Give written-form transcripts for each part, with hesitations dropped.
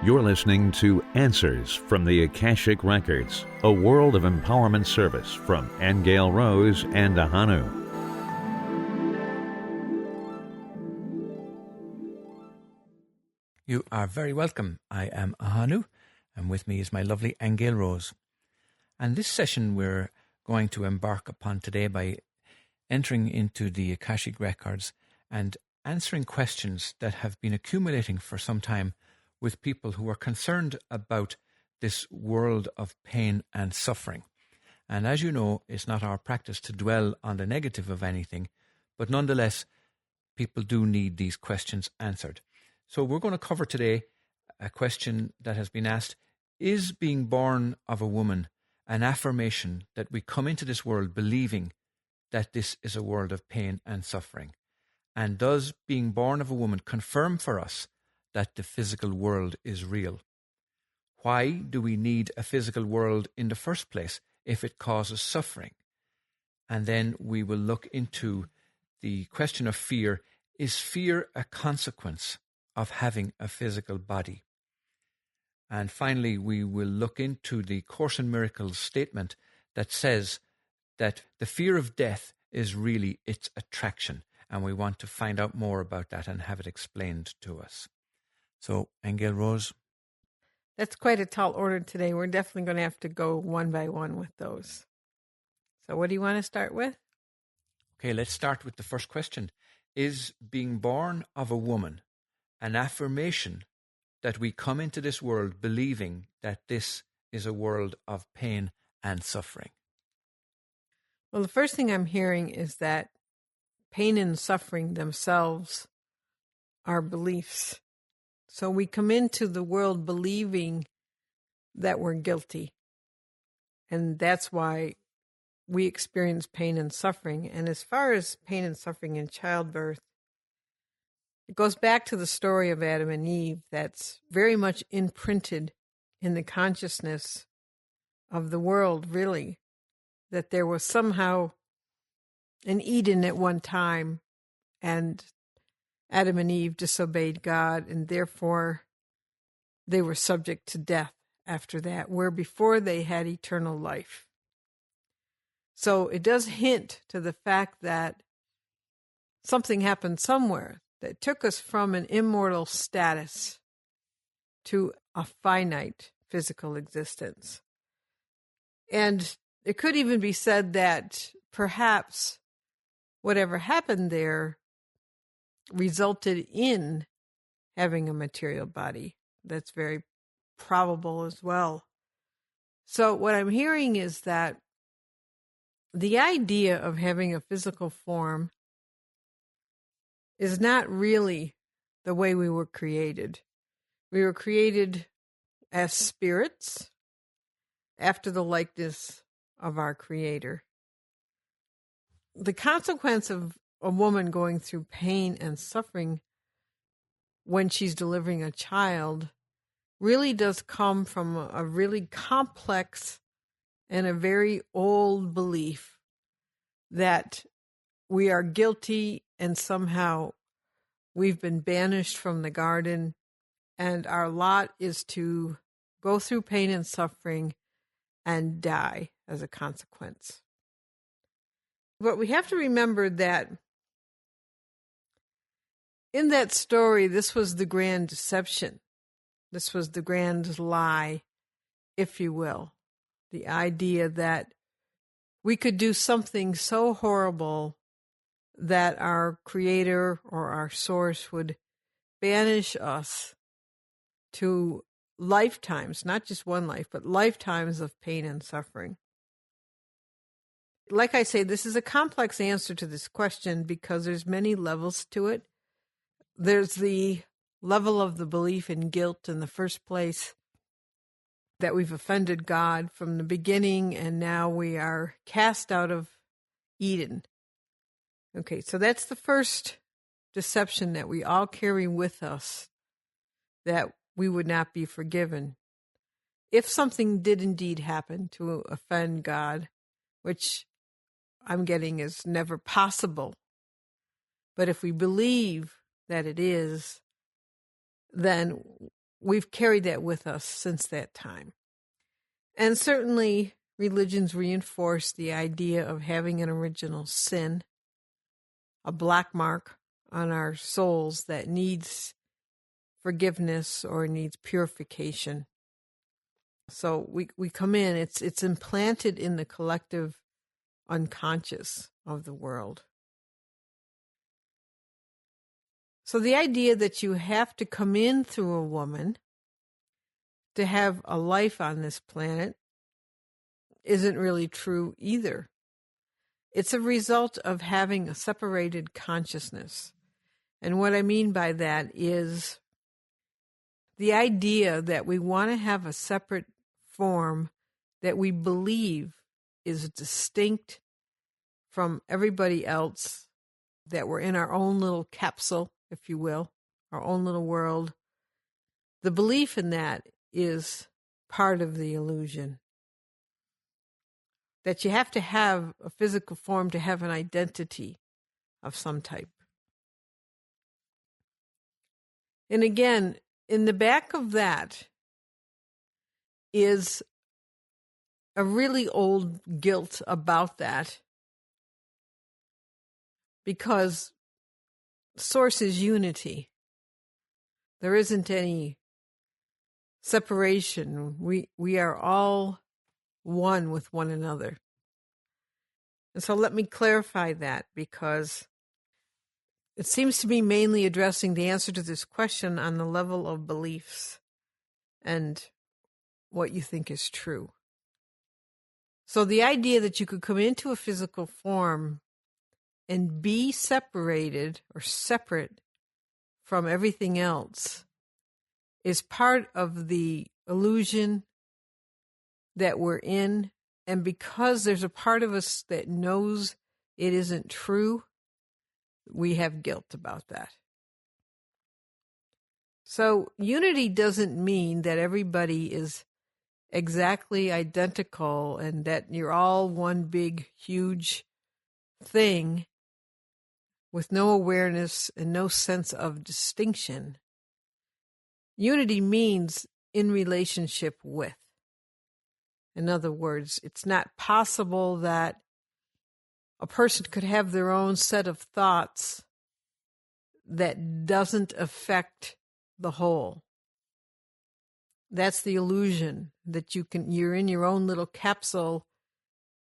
You're listening to Answers from the Akashic Records, a world of empowerment service from Aingeal Rose Ahonu. You are very welcome. I am Ahonu, and with me is my lovely Aingeal Rose. And this session we're going to embark upon today by entering into the Akashic Records and answering questions that have been accumulating for some time with people who are concerned about this world of pain and suffering. And as you know, it's not our practice to dwell on the negative of anything, but nonetheless, people do need these questions answered. So we're going to cover today a question that has been asked: is being born of a woman an affirmation that we come into this world believing that this is a world of pain and suffering? And does being born of a woman confirm for us that the physical world is real? Why do we need a physical world in the first place if it causes suffering? And then we will look into the question of fear. Is fear a consequence of having a physical body? And finally, we will look into the Course in Miracles statement that says that the fear of death is really its attraction. And we want to find out more about that and have it explained to us. So, Aingeal Rose. That's quite a tall order today. We're definitely going to have to go one by one with those. So what do you want to start with? Okay, let's start with the first question. Is being born of a woman an affirmation that we come into this world believing that this is a world of pain and suffering? Well, the first thing I'm hearing is that pain and suffering themselves are beliefs. So we come into the world believing that we're guilty. And that's why we experience pain and suffering. And as far as pain and suffering in childbirth, it goes back to the story of Adam and Eve that's very much imprinted in the consciousness of the world, really, that there was somehow an Eden at one time, and Adam and Eve disobeyed God, and therefore they were subject to death after that, where before they had eternal life. So it does hint to the fact that something happened somewhere that took us from an immortal status to a finite physical existence. And it could even be said that perhaps whatever happened there resulted in having a material body. That's very probable as well. So what I'm hearing is that the idea of having a physical form is not really the way we were created. We were created as spirits after the likeness of our Creator. The consequence of a woman going through pain and suffering when she's delivering a child really does come from a really complex and a very old belief that we are guilty and somehow we've been banished from the garden and our lot is to go through pain and suffering and die as a consequence. But we have to remember that in that story, this was the grand deception. This was the grand lie, if you will. The idea that we could do something so horrible that our Creator or our Source would banish us to lifetimes, not just one life, but lifetimes of pain and suffering. Like I say, this is a complex answer to this question because there's many levels to it. There's the level of the belief in guilt in the first place, that we've offended God from the beginning and now we are cast out of Eden. Okay, so that's the first deception that we all carry with us, that we would not be forgiven. If something did indeed happen to offend God, which I'm getting is never possible, but if we believe that it is, then we've carried that with us since that time. And certainly religions reinforce the idea of having an original sin, a black mark on our souls that needs forgiveness or needs purification. So we come in, it's implanted in the collective unconscious of the world. So the idea that you have to come in through a woman to have a life on this planet isn't really true either. It's a result of having a separated consciousness. And what I mean by that is the idea that we want to have a separate form that we believe is distinct from everybody else, that we're in our own little capsule, if you will, our own little world. The belief in that is part of the illusion. That you have to have a physical form to have an identity of some type. And again, in the back of that is a really old guilt about that, because source is unity. There isn't any separation. We are all one with one another. And so let me clarify that, because it seems to be mainly addressing the answer to this question on the level of beliefs and what you think is true. So the idea that you could come into a physical form and be separated or separate from everything else is part of the illusion that we're in. And because there's a part of us that knows it isn't true, we have guilt about that. So unity doesn't mean that everybody is exactly identical and that you're all one big, huge thing with no awareness and no sense of distinction. Unity means in relationship with. In other words, it's not possible that a person could have their own set of thoughts that doesn't affect the whole. That's the illusion, that you're in your own little capsule,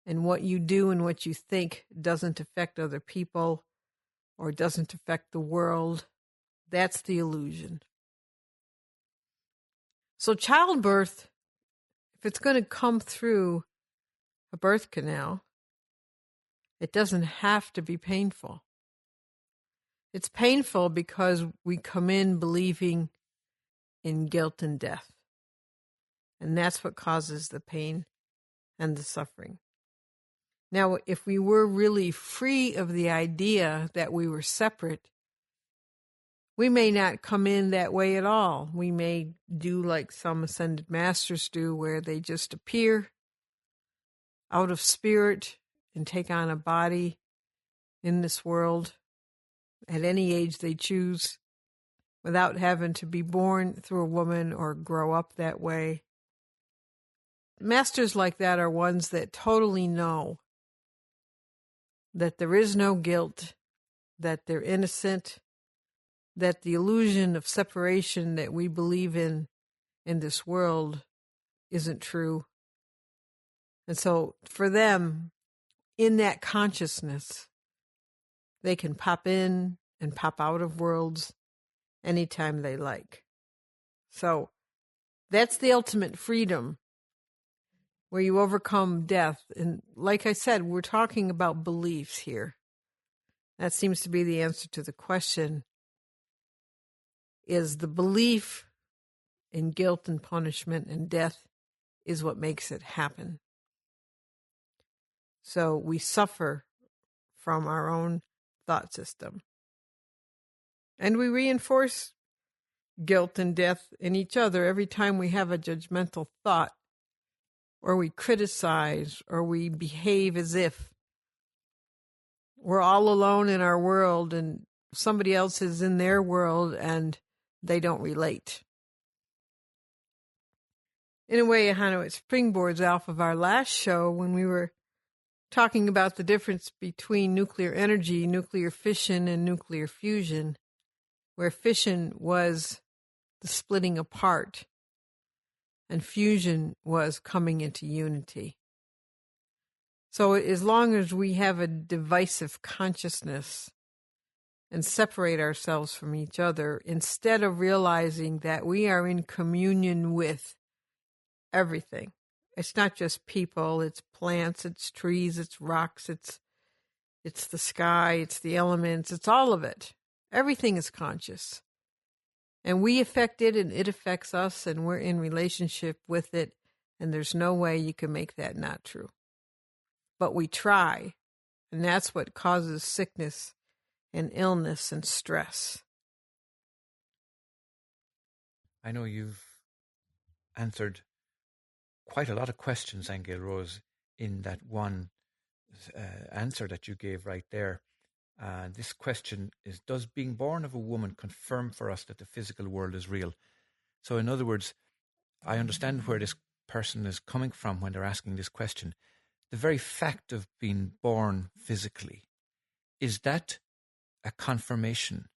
and what you do and what you think doesn't affect other people or doesn't affect the world. That's the illusion. So childbirth, if it's going to come through a birth canal, it doesn't have to be painful. It's painful because we come in believing in guilt and death. And that's what causes the pain and the suffering. Now, if we were really free of the idea that we were separate, we may not come in that way at all. We may do like some ascended masters do, where they just appear out of spirit and take on a body in this world at any age they choose, without having to be born through a woman or grow up that way. Masters like that are ones that totally know that there is no guilt, that they're innocent, that the illusion of separation that we believe in this world isn't true. And so for them, in that consciousness, they can pop in and pop out of worlds anytime they like. So that's the ultimate freedom, where you overcome death. And like I said, we're talking about beliefs here. That seems to be the answer to the question. Is the belief in guilt and punishment and death is what makes it happen. So we suffer from our own thought system. And we reinforce guilt and death in each other every time we have a judgmental thought, or we criticize, or we behave as if we're all alone in our world and somebody else is in their world and they don't relate. In a way, Ahonu, it springboards off of our last show when we were talking about the difference between nuclear energy, nuclear fission, and nuclear fusion, where fission was the splitting apart and fusion was coming into unity. So as long as we have a divisive consciousness and separate ourselves from each other, instead of realizing that we are in communion with everything. It's not just people, it's plants, it's trees, it's rocks, it's the sky, it's the elements, it's all of it. Everything is conscious. And we affect it and it affects us and we're in relationship with it, and there's no way you can make that not true. But we try, and that's what causes sickness and illness and stress. I know you've answered quite a lot of questions, Aingeal Rose, in that one answer that you gave right there. This question is, does being born of a woman confirm for us that the physical world is real? So in other words, I understand where this person is coming from when they're asking this question. The very fact of being born physically, is that a confirmation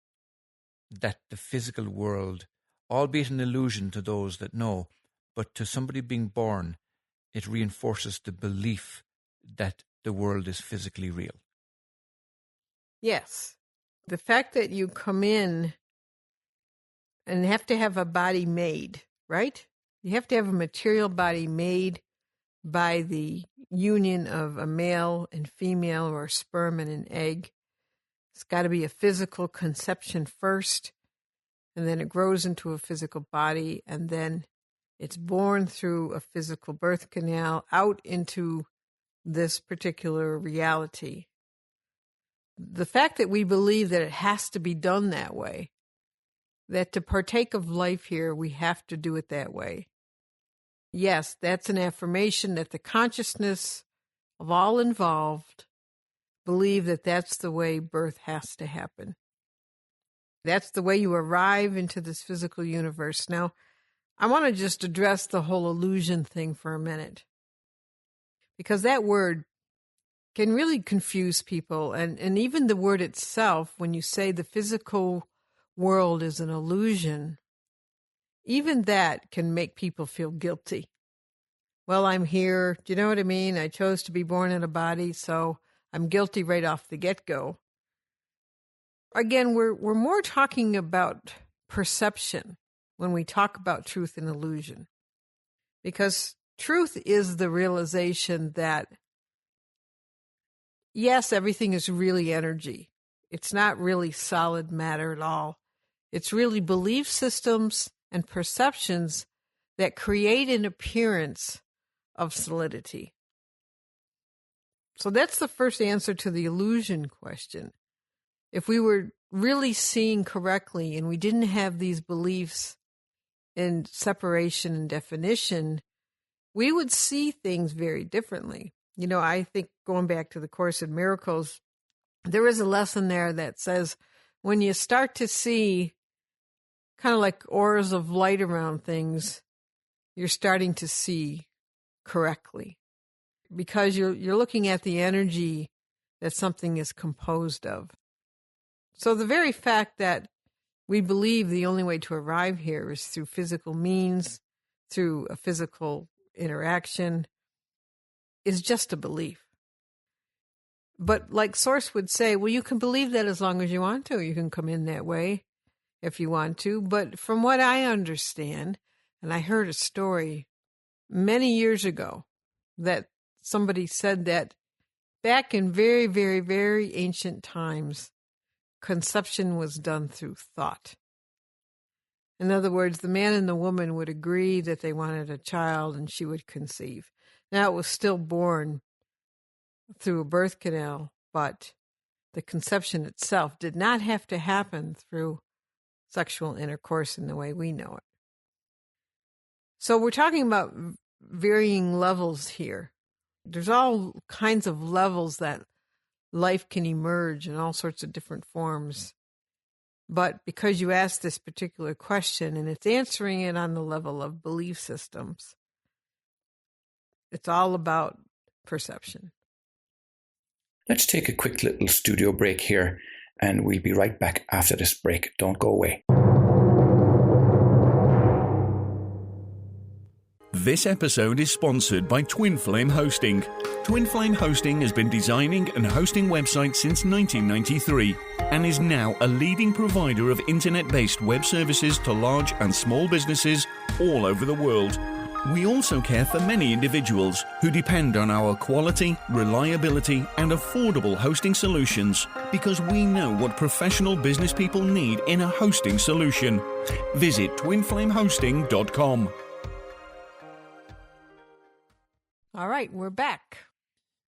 that the physical world, albeit an illusion to those that know, but to somebody being born, it reinforces the belief that the world is physically real? Yes. The fact that you come in and have to have a body made, right? You have to have a material body made by the union of a male and female, or sperm and an egg. It's got to be a physical conception first, and then it grows into a physical body, and then it's born through a physical birth canal out into this particular reality. The fact that we believe that it has to be done that way, that to partake of life here, we have to do it that way. Yes, that's an affirmation that the consciousness of all involved believe that that's the way birth has to happen. That's the way you arrive into this physical universe. Now, I want to just address the whole illusion thing for a minute, because that word can really confuse people. And even the word itself, when you say the physical world is an illusion, even that can make people feel guilty. Well, I'm here. Do you know what I mean? I chose to be born in a body, so I'm guilty right off the get-go. Again, we're more talking about perception when we talk about truth and illusion. Because truth is the realization that, yes, everything is really energy. It's not really solid matter at all. It's really belief systems and perceptions that create an appearance of solidity. So that's the first answer to the illusion question. If we were really seeing correctly and we didn't have these beliefs in separation and definition, we would see things very differently. You know, I think going back to the Course in Miracles, there is a lesson there that says when you start to see kind of like auras of light around things, you're starting to see correctly, because you're looking at the energy that something is composed of. So the very fact that we believe the only way to arrive here is through physical means, through a physical interaction, is just a belief. But like Source would say, well, you can believe that as long as you want to. You can come in that way if you want to. But from what I understand, and I heard a story many years ago that somebody said that back in very, very, very ancient times, conception was done through thought. In other words, the man and the woman would agree that they wanted a child and she would conceive. Now, it was still born through a birth canal, but the conception itself did not have to happen through sexual intercourse in the way we know it. So we're talking about varying levels here. There's all kinds of levels that life can emerge in all sorts of different forms. But because you asked this particular question and it's answering it on the level of belief systems, It's all about perception. Let's take a quick little studio break here, and we'll be right back after this break. Don't go away. This episode is sponsored by Twin Flame Hosting. Twin Flame Hosting has been designing and hosting websites since 1993 and is now a leading provider of internet-based web services to large and small businesses all over the world. We also care for many individuals who depend on our quality, reliability, and affordable hosting solutions because we know what professional business people need in a hosting solution. Visit twinflamehosting.com. All right, we're back.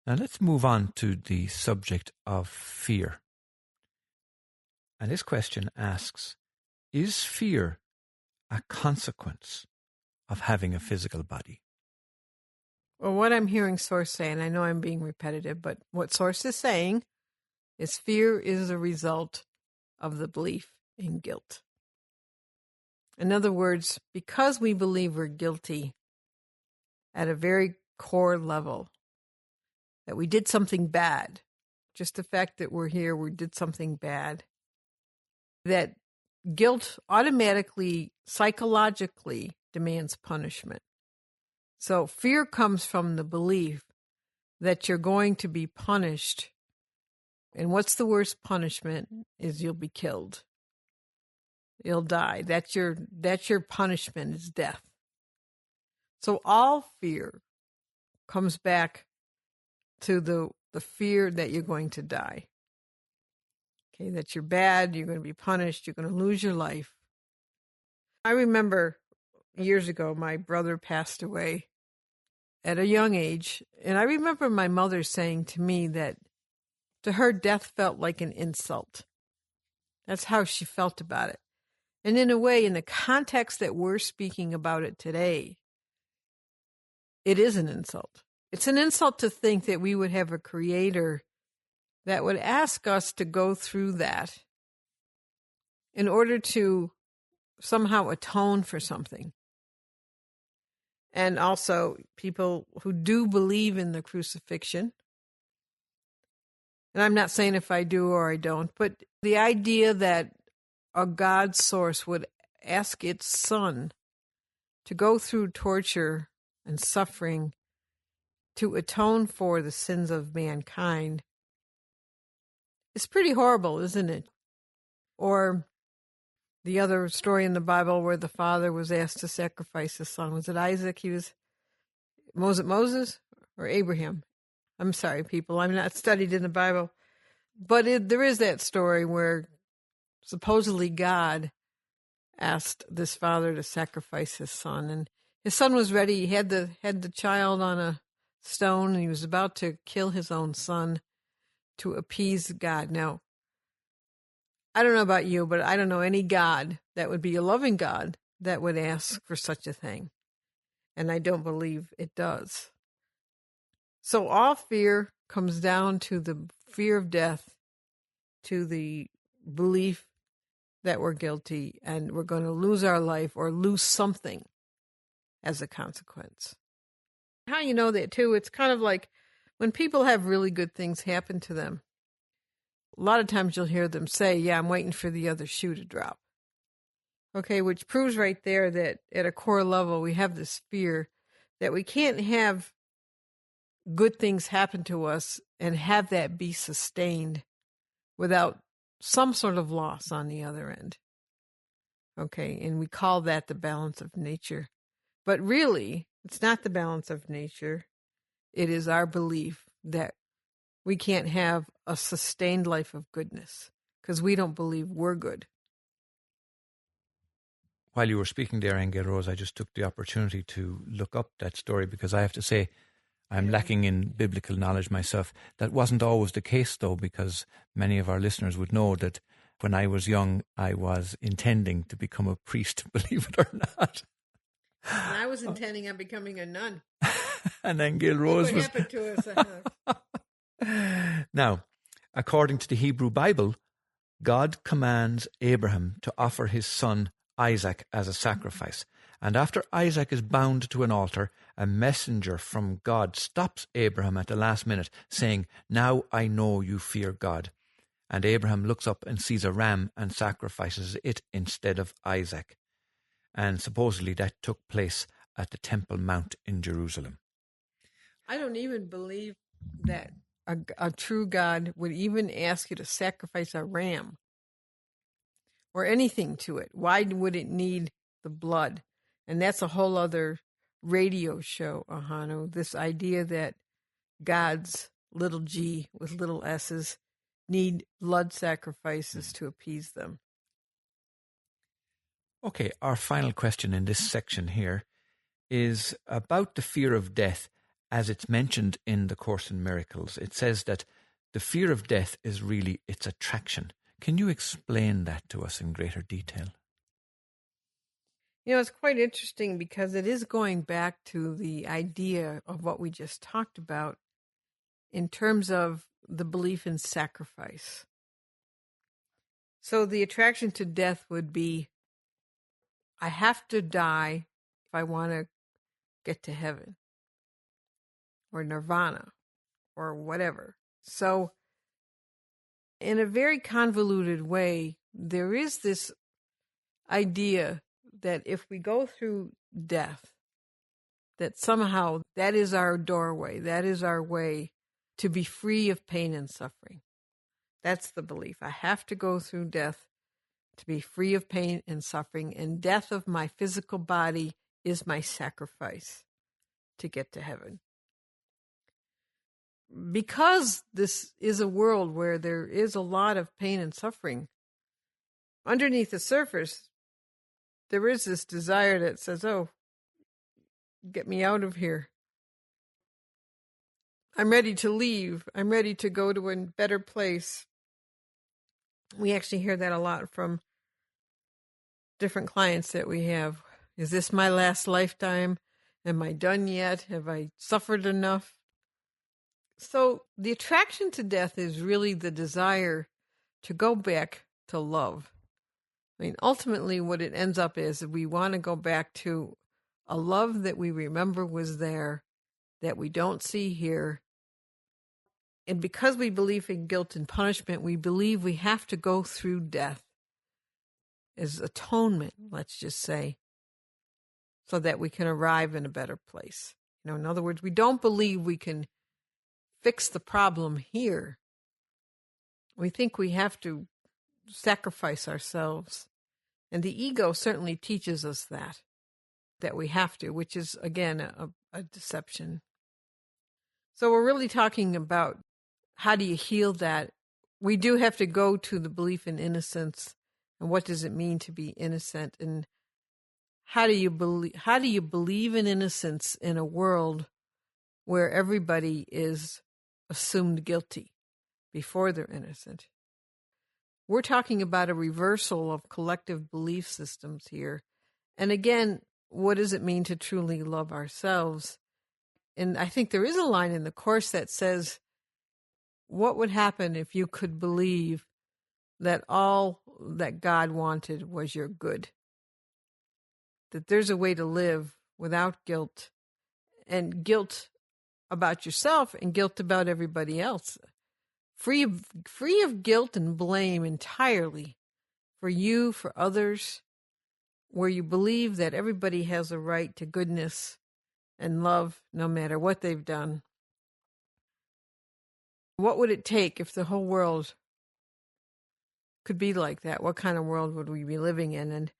Now let's move on to the subject of fear. And this question asks, is fear a consequence of having a physical body? Well, what I'm hearing Source say, and I know I'm being repetitive, but what Source is saying is fear is a result of the belief in guilt. In other words, because we believe we're guilty at a very core level, that we did something bad, just the fact that we're here, we did something bad, that guilt automatically, psychologically demands punishment. So fear comes from the belief that you're going to be punished. And what's the worst punishment is you'll be killed. You'll die. That's your punishment, is death. So all fear comes back to the fear that you're going to die. Okay, that you're bad, you're going to be punished, you're going to lose your life. I remember years ago, my brother passed away at a young age, and I remember my mother saying to me that to her, death felt like an insult. That's how she felt about it. And in a way, in the context that we're speaking about it today, it is an insult. It's an insult to think that we would have a creator that would ask us to go through that in order to somehow atone for something. And also people who do believe in the crucifixion. And I'm not saying if I do or I don't, but the idea that a God source would ask its son to go through torture and suffering to atone for the sins of mankind is pretty horrible, isn't it? Or the other story in the Bible where the father was asked to sacrifice his son. Was it Isaac? Was it Moses or Abraham? I'm sorry, people. I'm not studied in the Bible. But there is that story where supposedly God asked this father to sacrifice his son. And his son was ready. He had the child on a stone, and he was about to kill his own son to appease God. Now, I don't know about you, but I don't know any God that would be a loving God that would ask for such a thing. And I don't believe it does. So all fear comes down to the fear of death, to the belief that we're guilty and we're going to lose our life or lose something as a consequence. How you know that too, it's kind of like when people have really good things happen to them, a lot of times you'll hear them say, yeah, I'm waiting for the other shoe to drop. Okay, which proves right there that at a core level, we have this fear that we can't have good things happen to us and have that be sustained without some sort of loss on the other end. Okay, and we call that the balance of nature. But really, it's not the balance of nature. It is our belief that we can't have a sustained life of goodness because we don't believe we're good. While you were speaking there, Aingeal Rose, I just took the opportunity to look up that story because I have to say I'm lacking in biblical knowledge myself. That wasn't always the case, though, because many of our listeners would know that when I was young, I was intending to become a priest, believe it or not. And I was intending on becoming a nun. And Aingeal Rose What happened to us? Now, according to the Hebrew Bible, God commands Abraham to offer his son Isaac as a sacrifice. And after Isaac is bound to an altar, a messenger from God stops Abraham at the last minute, saying, "Now I know you fear God." And Abraham looks up and sees a ram and sacrifices it instead of Isaac. And supposedly that took place at the Temple Mount in Jerusalem. I don't even believe that a true God would even ask you to sacrifice a ram or anything to it. Why would it need the blood? And that's a whole other radio show, Ahonu. This idea that gods, little g with little s's, need blood sacrifices to appease them. Okay, our final question in this section here is about the fear of death as it's mentioned in the Course in Miracles. It says that the fear of death is really its attraction. Can you explain that to us in greater detail? You know, it's quite interesting because it is going back to the idea of what we just talked about in terms of the belief in sacrifice. So the attraction to death would be, I have to die if I want to get to heaven or nirvana or whatever. So in a very convoluted way, there is this idea that if we go through death, that somehow that is our doorway, that is our way to be free of pain and suffering. That's the belief. I have to go through death to be free of pain and suffering, and death of my physical body is my sacrifice to get to heaven. Because this is a world where there is a lot of pain and suffering, underneath the surface, there is this desire that says, oh, get me out of here. I'm ready to leave. I'm ready to go to a better place. We actually hear that a lot from different clients that we have. Is this my last lifetime? Am I done yet? Have I suffered enough? So the attraction to death is really the desire to go back to love. I mean, ultimately what it ends up is we want to go back to a love that we remember was there, that we don't see here. And because we believe in guilt and punishment, we believe we have to go through death as atonement, let's just say, so that we can arrive in a better place. You know, in other words, we don't believe we can fix the problem here. We think we have to sacrifice ourselves. And the ego certainly teaches us that we have to, which is, again, a deception. So we're really talking about how do you heal that? We do have to go to the belief in innocence, and what does it mean to be innocent, and how do you believe in innocence in a world where everybody is assumed guilty before they're innocent? We're talking about a reversal of collective belief systems here. And again, what does it mean to truly love ourselves? And I think there is a line in the Course that says, what would happen if you could believe that all that God wanted was your good? That there's a way to live without guilt, and guilt about yourself and guilt about everybody else. Free of guilt and blame entirely for you, for others, where you believe that everybody has a right to goodness and love no matter what they've done. What would it take if the whole world could be like that? What kind of world would we be living in? And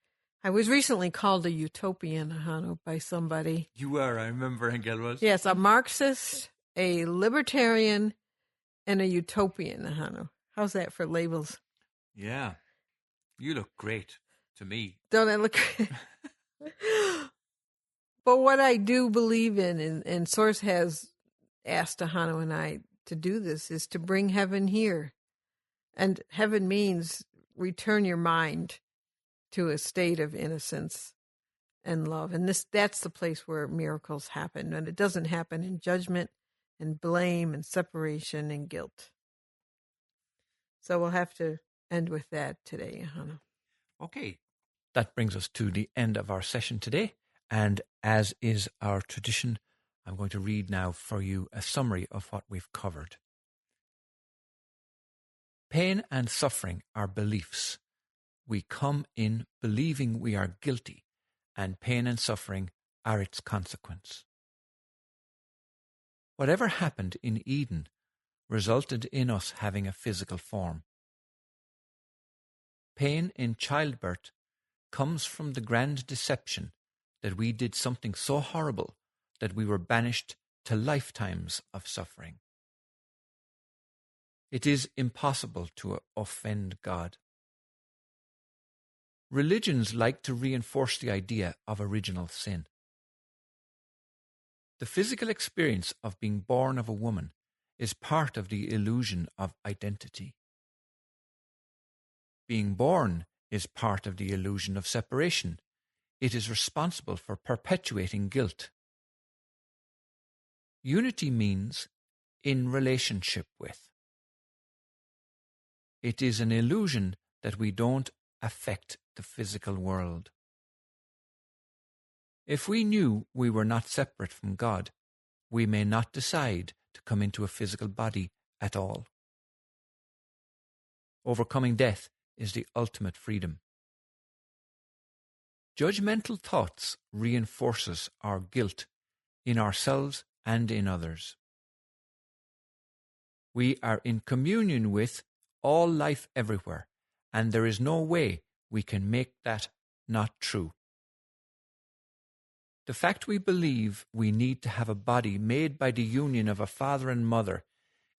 I was recently called a utopian, Ahonu, by somebody. You were, I remember, Aingeal Rose. Yes, a Marxist, a libertarian, and a utopian, Ahonu. How's that for labels? Yeah. You look great to me. Don't I look? But what I do believe in, and Source has asked Ahonu and I to do this, is to bring heaven here. And heaven means return your mind to a state of innocence and love. And that's the place where miracles happen. And it doesn't happen in judgment and blame and separation and guilt. So we'll have to end with that today, Ahonu. Okay. That brings us to the end of our session today. And as is our tradition, I'm going to read now for you a summary of what we've covered. Pain and suffering are beliefs. We come in believing we are guilty, and pain and suffering are its consequence. Whatever happened in Eden resulted in us having a physical form. Pain in childbirth comes from the grand deception that we did something so horrible that we were banished to lifetimes of suffering. It is impossible to offend God. Religions like to reinforce the idea of original sin. The physical experience of being born of a woman is part of the illusion of identity. Being born is part of the illusion of separation. It is responsible for perpetuating guilt. Unity means in relationship with. It is an illusion that we don't affect the physical world. If we knew we were not separate from God, we may not decide to come into a physical body at all. Overcoming death is the ultimate freedom. Judgmental thoughts reinforces our guilt in ourselves and in others. We are in communion with all life everywhere, and there is no way we can make that not true. The fact we believe we need to have a body made by the union of a father and mother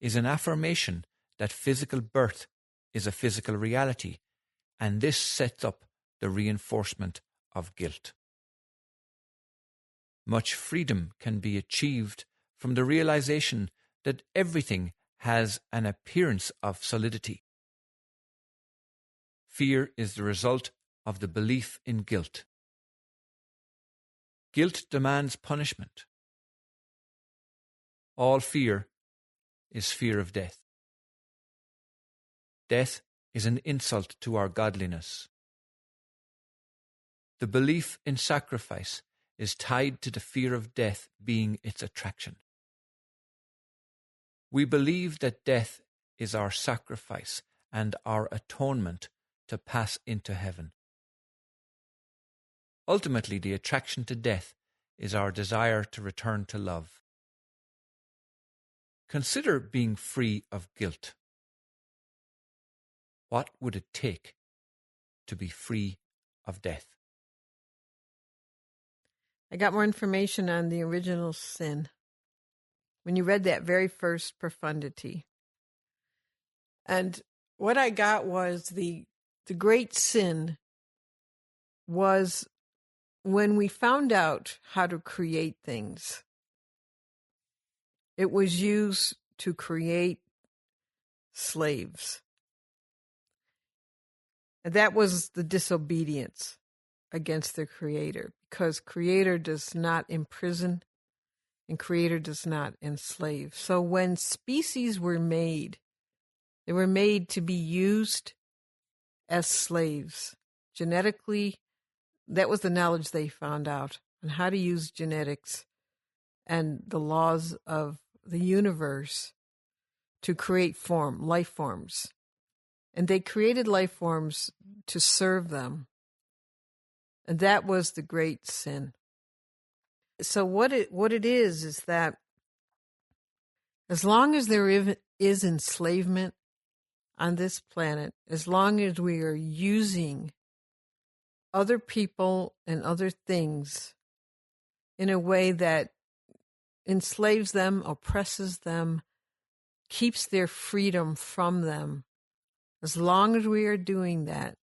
is an affirmation that physical birth is a physical reality, and this sets up the reinforcement of guilt. Much freedom can be achieved from the realization that everything has an appearance of solidity. Fear is the result of the belief in guilt. Guilt demands punishment. All fear is fear of death. Death is an insult to our godliness. The belief in sacrifice is tied to the fear of death being its attraction. We believe that death is our sacrifice and our atonement to pass into heaven. Ultimately, the attraction to death is our desire to return to love. Consider being free of guilt. What would it take to be free of death? I got more information on the original sin when you read that very first profundity. And what I got was the great sin was when we found out how to create things. It was used to create slaves. And that was the disobedience against the Creator, because Creator does not imprison and Creator does not enslave. So when species were made, they were made to be used as slaves. Genetically, that was the knowledge they found out on how to use genetics and the laws of the universe to create life forms. And they created life forms to serve them. And that was the great sin. So what it is that as long as there is enslavement on this planet, as long as we are using other people and other things in a way that enslaves them, oppresses them, keeps their freedom from them, as long as we are doing that,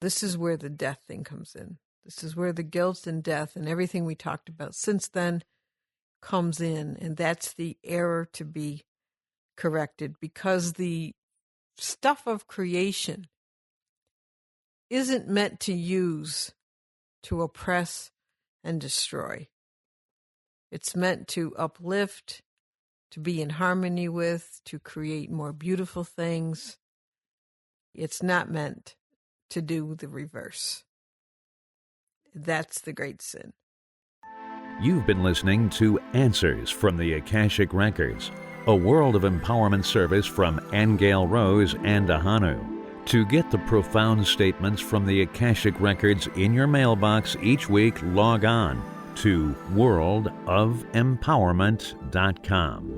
this is where the death thing comes in. This is where the guilt and death and everything we talked about since then comes in. And that's the error to be corrected, because the stuff of creation isn't meant to use to oppress and destroy. It's meant to uplift, to be in harmony with, to create more beautiful things. It's not meant to do the reverse. That's the great sin. You've been listening to Answers from the Akashic Records, a world of empowerment service from Aingeal Rose Ahonu. To get the profound statements from the Akashic Records in your mailbox each week, log on to worldofempowerment.com.